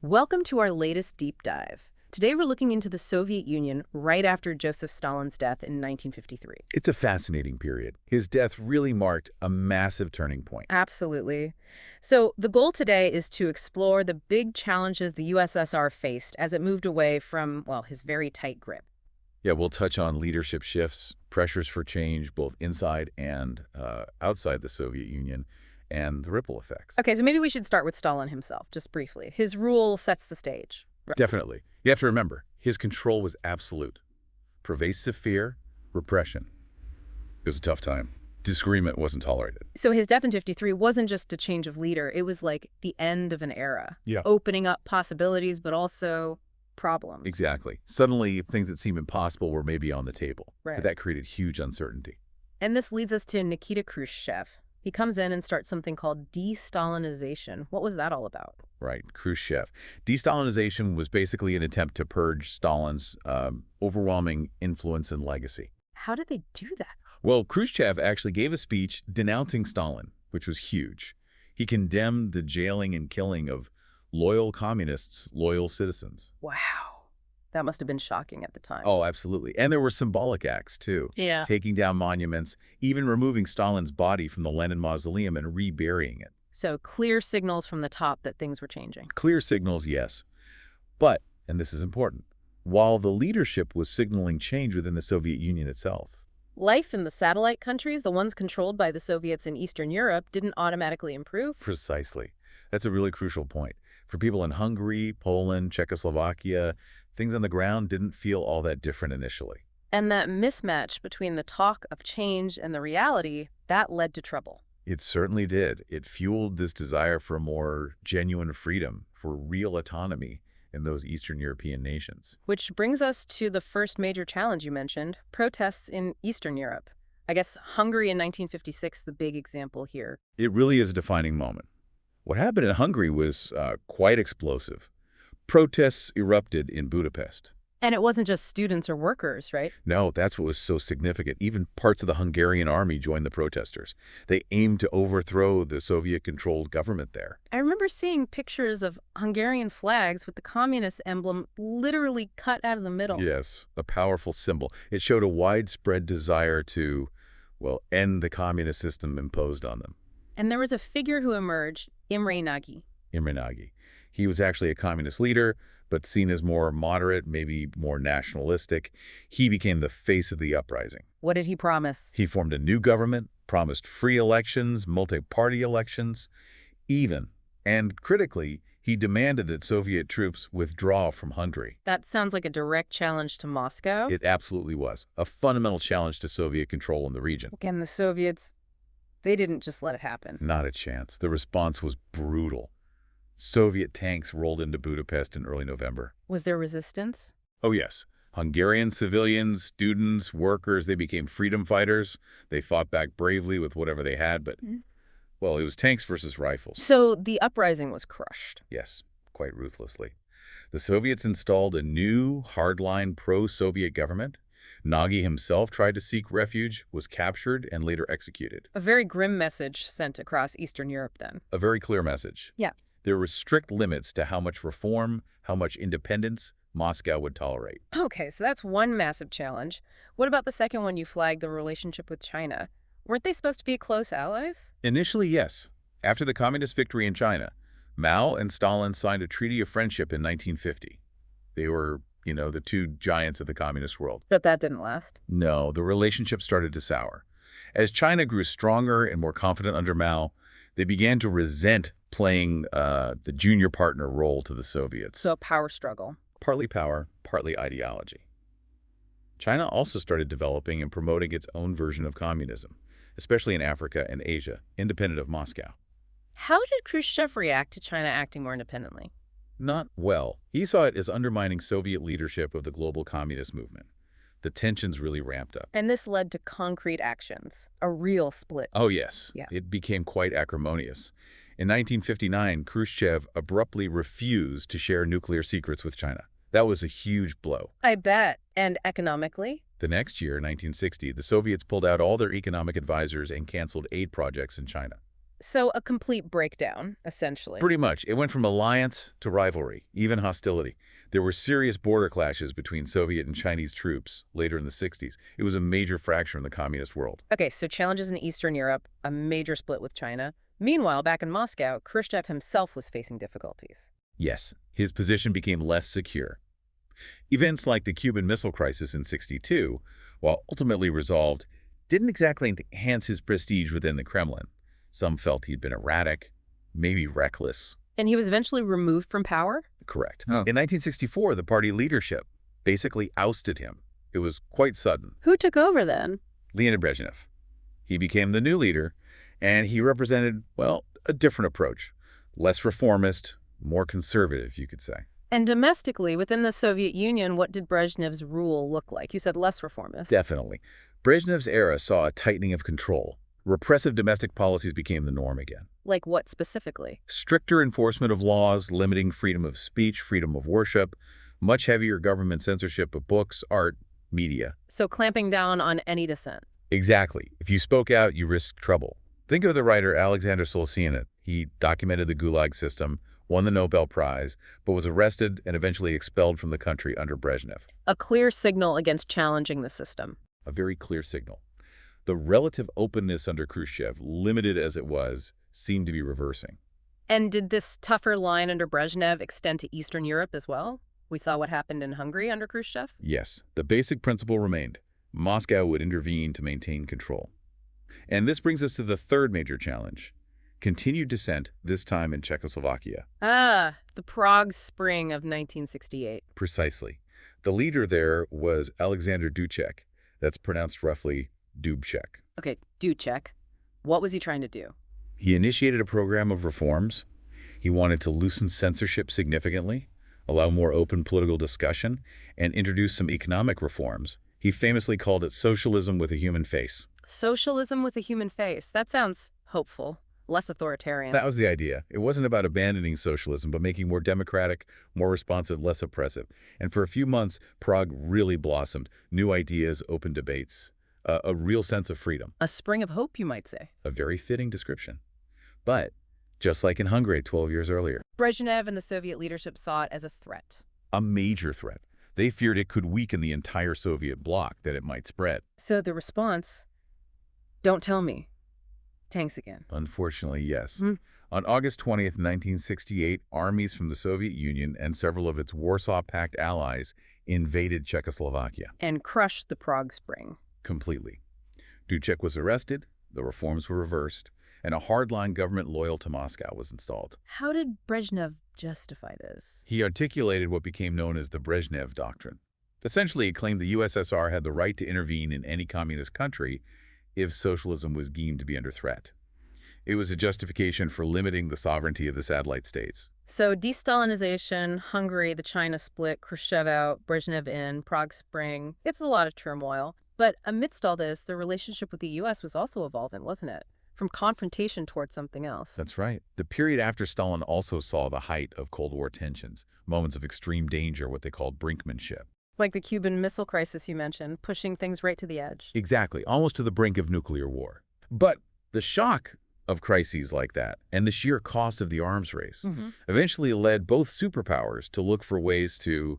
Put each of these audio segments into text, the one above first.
Welcome to our latest deep dive. Today we're looking into the Soviet Union right after Joseph Stalin's death in 1953. It's a fascinating period. His death really marked a massive turning point. Absolutely. So the goal today is to explore the big challenges the USSR faced as it moved away from, well, his very tight grip. Yeah, we'll touch on leadership shifts, pressures for change, both inside and outside the Soviet Union, and the ripple effects. Okay, so maybe we should start with Stalin himself, just briefly. His rule sets the stage. Right. Definitely. You have to remember, his control was absolute. Pervasive fear, repression. It was a tough time. Disagreement wasn't tolerated. So his death in 53 wasn't just a change of leader. It was like the end of an era. Yeah. Opening up possibilities, but also problems. Exactly. Suddenly, things that seemed impossible were maybe on the table. Right. But that created huge uncertainty. And this leads us to Nikita Khrushchev. He comes in and starts something called de-Stalinization. What was that all about? Right, Khrushchev. De-Stalinization was basically an attempt to purge Stalin's overwhelming influence and legacy. How did they do that? Well, Khrushchev actually gave a speech denouncing Stalin, which was huge. He condemned the jailing and killing of loyal communists, loyal citizens. Wow. That must have been shocking at the time. Oh, absolutely. And there were symbolic acts, too. Yeah. Taking down monuments, even removing Stalin's body from the Lenin Mausoleum and reburying it. So clear signals from the top that things were changing. Clear signals, yes. But, and this is important, while the leadership was signaling change within the Soviet Union itself. Life in the satellite countries, the ones controlled by the Soviets in Eastern Europe, didn't automatically improve. Precisely. That's a really crucial point. For people in Hungary, Poland, Czechoslovakia, things on the ground didn't feel all that different initially. And that mismatch between the talk of change and the reality, that led to trouble. It certainly did. It fueled this desire for more genuine freedom, for real autonomy in those Eastern European nations. Which brings us to the first major challenge you mentioned, protests in Eastern Europe. I guess Hungary in 1956, the big example here. It really is a defining moment. What happened in Hungary was quite explosive. Protests erupted in Budapest. And it wasn't just students or workers, right? No, that's what was so significant. Even parts of the Hungarian army joined the protesters. They aimed to overthrow the Soviet-controlled government there. I remember seeing pictures of Hungarian flags with the communist emblem literally cut out of the middle. Yes, a powerful symbol. It showed a widespread desire to, well, end the communist system imposed on them. And there was a figure who emerged, Imre Nagy. Imre Nagy. He was actually a communist leader, but seen as more moderate, maybe more nationalistic. He became the face of the uprising. What did he promise? He formed a new government, promised free elections, multi-party elections, even, and critically, he demanded that Soviet troops withdraw from Hungary. That sounds like a direct challenge to Moscow. It absolutely was. A fundamental challenge to Soviet control in the region. Again, the Soviets, they didn't just let it happen. Not a chance. The response was brutal. Soviet tanks rolled into Budapest in early November. Was there resistance? Oh, yes. Hungarian civilians, students, workers, they became freedom fighters. They fought back bravely with whatever they had, but, well, it was tanks versus rifles. So the uprising was crushed. Yes, quite ruthlessly. The Soviets installed a new, hardline pro-Soviet government. Nagy himself tried to seek refuge, was captured, and later executed. A very grim message sent across Eastern Europe then. A very clear message. Yeah. There were strict limits to how much reform, how much independence Moscow would tolerate. Okay, so that's one massive challenge. What about the second one you flagged, the relationship with China? Weren't they supposed to be close allies? Initially, yes. After the communist victory in China, Mao and Stalin signed a treaty of friendship in 1950. They were, the two giants of the communist world. But that didn't last. No, the relationship started to sour. As China grew stronger and more confident under Mao, they began to resent playing the junior partner role to the Soviets. So power struggle. Partly power, partly ideology. China also started developing and promoting its own version of communism, especially in Africa and Asia, independent of Moscow. How did Khrushchev react to China acting more independently? Not well. He saw it as undermining Soviet leadership of the global communist movement. The tensions really ramped up. And this led to concrete actions, a real split. Oh, yes. Yeah. It became quite acrimonious. In 1959, Khrushchev abruptly refused to share nuclear secrets with China. That was a huge blow. I bet. And economically? The next year, 1960, the Soviets pulled out all their economic advisors and canceled aid projects in China. So a complete breakdown, essentially. Pretty much. It went from alliance to rivalry, even hostility. There were serious border clashes between Soviet and Chinese troops later in the 60s. It was a major fracture in the communist world. Okay, so challenges in Eastern Europe, a major split with China. Meanwhile, back in Moscow, Khrushchev himself was facing difficulties. Yes, his position became less secure. Events like the Cuban Missile Crisis in '62, while ultimately resolved, didn't exactly enhance his prestige within the Kremlin. Some felt he'd been erratic, maybe reckless. And he was eventually removed from power? Correct. Oh. In 1964, the party leadership basically ousted him. It was quite sudden. Who took over then? Leonid Brezhnev. He became the new leader, and he represented, well, a different approach. Less reformist, more conservative, you could say. And domestically, within the Soviet Union, what did Brezhnev's rule look like? You said less reformist. Definitely. Brezhnev's era saw a tightening of control. Repressive domestic policies became the norm again. Like what specifically? Stricter enforcement of laws, limiting freedom of speech, freedom of worship, much heavier government censorship of books, art, media. So clamping down on any dissent. Exactly. If you spoke out, you risked trouble. Think of the writer Alexander Solzhenitsyn. He documented the Gulag system, won the Nobel Prize, but was arrested and eventually expelled from the country under Brezhnev. A clear signal against challenging the system. A very clear signal. The relative openness under Khrushchev, limited as it was, seemed to be reversing. And did this tougher line under Brezhnev extend to Eastern Europe as well? We saw what happened in Hungary under Khrushchev. Yes, the basic principle remained. Moscow would intervene to maintain control. And this brings us to the third major challenge. Continued dissent, this time in Czechoslovakia. Ah, the Prague Spring of 1968. Precisely. The leader there was Alexander Dubček. That's pronounced roughly Dubček. Okay, Dubček. What was he trying to do? He initiated a program of reforms. He wanted to loosen censorship significantly, allow more open political discussion, and introduce some economic reforms. He famously called it socialism with a human face. Socialism with a human face. That sounds hopeful, less authoritarian. That was the idea. It wasn't about abandoning socialism, but making more democratic, more responsive, less oppressive. And for a few months, Prague really blossomed. New ideas, open debates, a real sense of freedom. A spring of hope, you might say. A very fitting description. But, just like in Hungary 12 years earlier, Brezhnev and the Soviet leadership saw it as a threat. a major threat. They feared it could weaken the entire Soviet bloc, that it might spread. So the response, don't tell me. Tanks again. Unfortunately, yes. Hmm. On August 20th, 1968, armies from the Soviet Union and several of its Warsaw Pact allies invaded Czechoslovakia And crushed the Prague Spring. completely. Dubček was arrested, the reforms were reversed, and a hardline government loyal to Moscow was installed. How did Brezhnev justify this? He articulated what became known as the Brezhnev Doctrine. Essentially, he claimed the USSR had the right to intervene in any communist country if socialism was deemed to be under threat. It was a justification for limiting the sovereignty of the satellite states. So de-Stalinization, Hungary, the China split, Khrushchev out, Brezhnev in, Prague Spring. It's a lot of turmoil. But amidst all this, the relationship with the U.S. was also evolving, wasn't it? From confrontation towards something else. That's right. The period after Stalin also saw the height of Cold War tensions, moments of extreme danger, what they called brinkmanship. Like the Cuban Missile Crisis you mentioned, pushing things right to the edge. Exactly, almost to the brink of nuclear war. But the shock of crises like that and the sheer cost of the arms race eventually led both superpowers to look for ways to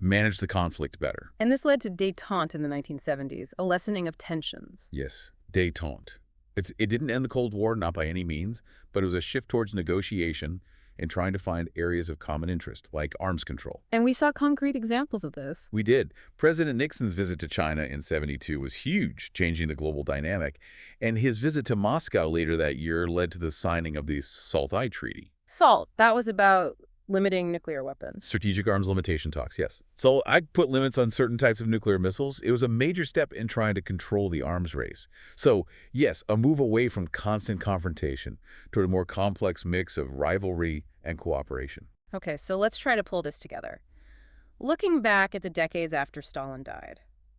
manage the conflict better. And this led to détente in the 1970s, a lessening of tensions. Yes, détente. It didn't end the Cold War, not by any means, but it was a shift towards negotiation and trying to find areas of common interest, like arms control. And we saw concrete examples of this. We did. President Nixon's visit to China in '72 was huge, changing the global dynamic. And his visit to Moscow later that year led to the signing of the SALT I Treaty. SALT, that was about limiting nuclear weapons. Strategic arms limitation talks, yes. So I put limits on certain types of nuclear missiles. It was a major step in trying to control the arms race. So, yes, a move away from constant confrontation toward a more complex mix of rivalry and cooperation. Okay, so let's try to pull this together. Looking back at the decades after Stalin died,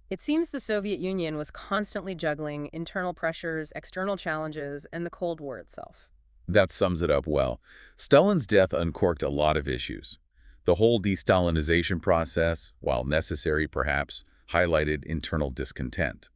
it seems the Soviet Union was constantly juggling internal pressures, external challenges, and the Cold War itself. That sums it up well. Stalin's death uncorked a lot of issues. The whole de-Stalinization process, while necessary perhaps, highlighted internal discontent.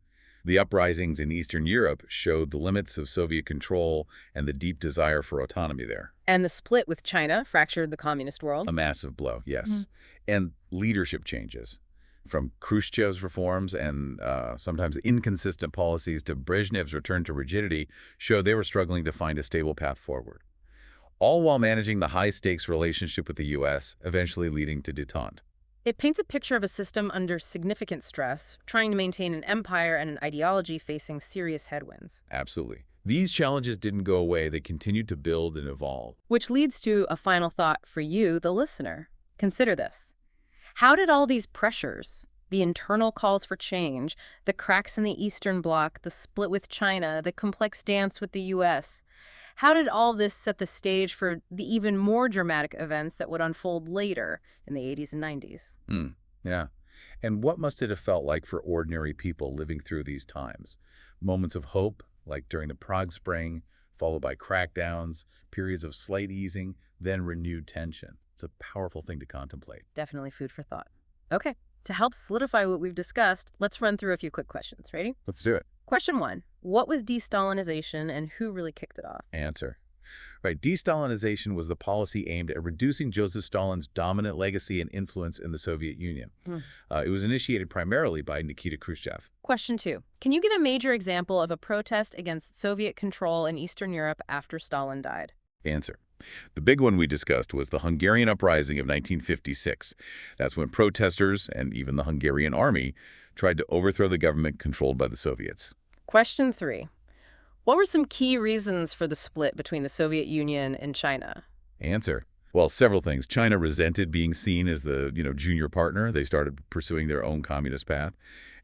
The uprisings in Eastern Europe showed the limits of Soviet control and the deep desire for autonomy there. And the split with China fractured the communist A world. massive blow, Mhm. yes. And leadership changes. From Khrushchev's reforms and sometimes inconsistent policies to Brezhnev's return to rigidity showed they were struggling to find a stable path forward, all while managing the high-stakes relationship with the U.S., eventually leading to détente. It paints a picture of a system under significant stress, trying to maintain an empire and an ideology facing serious headwinds. Absolutely. These challenges didn't go away. They continued to build and evolve. Which leads to a final thought for you, the listener. Consider this. How did all these pressures, the internal calls for change, the cracks in the Eastern Bloc, the split with China, the complex dance with the U.S., how did all this set the stage for the even more dramatic events that would unfold later in the 80s and 90s? Hmm. Yeah. And what must it have felt like for ordinary people living through these times? Moments of hope, like during the Prague Spring, followed by crackdowns, periods of slight easing, then renewed tension. It's a powerful thing to contemplate. Definitely food for thought. Okay, to help solidify what we've discussed, let's run through a few quick questions. Ready? Let's do it. Question one. What was de-Stalinization and who really kicked it off? Answer. Right. De-Stalinization was the policy aimed at reducing Joseph Stalin's dominant legacy and influence in the Soviet Union. Hmm. It was initiated primarily by Nikita Khrushchev. Question two. Can you give a major example of a protest against Soviet control in Eastern Europe after Stalin died? Answer. The big one we discussed was the Hungarian Uprising of 1956. That's when protesters, and even the Hungarian army, tried to overthrow the government controlled by the Soviets. Question three. What were some key reasons for the split between the Soviet Union and China? Answer. Well, several things. China resented being seen as the, junior partner. They started pursuing their own communist path.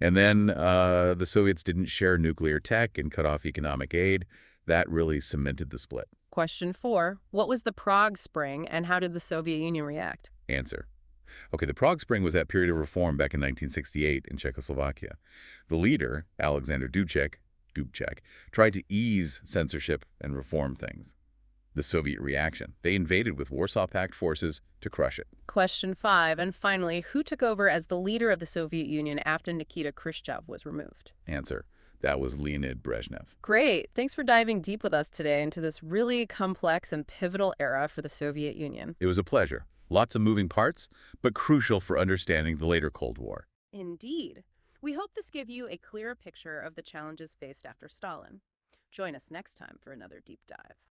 And then the Soviets didn't share nuclear tech and cut off economic aid. That really cemented the split. Question four. What was the Prague Spring and how did the Soviet Union react? Answer. Okay, the Prague Spring was that period of reform back in 1968 in Czechoslovakia. The leader, Alexander Dubček, tried to ease censorship and reform things. The Soviet reaction. They invaded with Warsaw Pact forces to crush it. Question five. And finally, who took over as the leader of the Soviet Union after Nikita Khrushchev was removed? Answer. That was Leonid Brezhnev. Great. Thanks for diving deep with us today into this really complex and pivotal era for the Soviet Union. It was a pleasure. Lots of moving parts, but crucial for understanding the later Cold War. Indeed. We hope this gave you a clearer picture of the challenges faced after Stalin. Join us next time for another deep dive.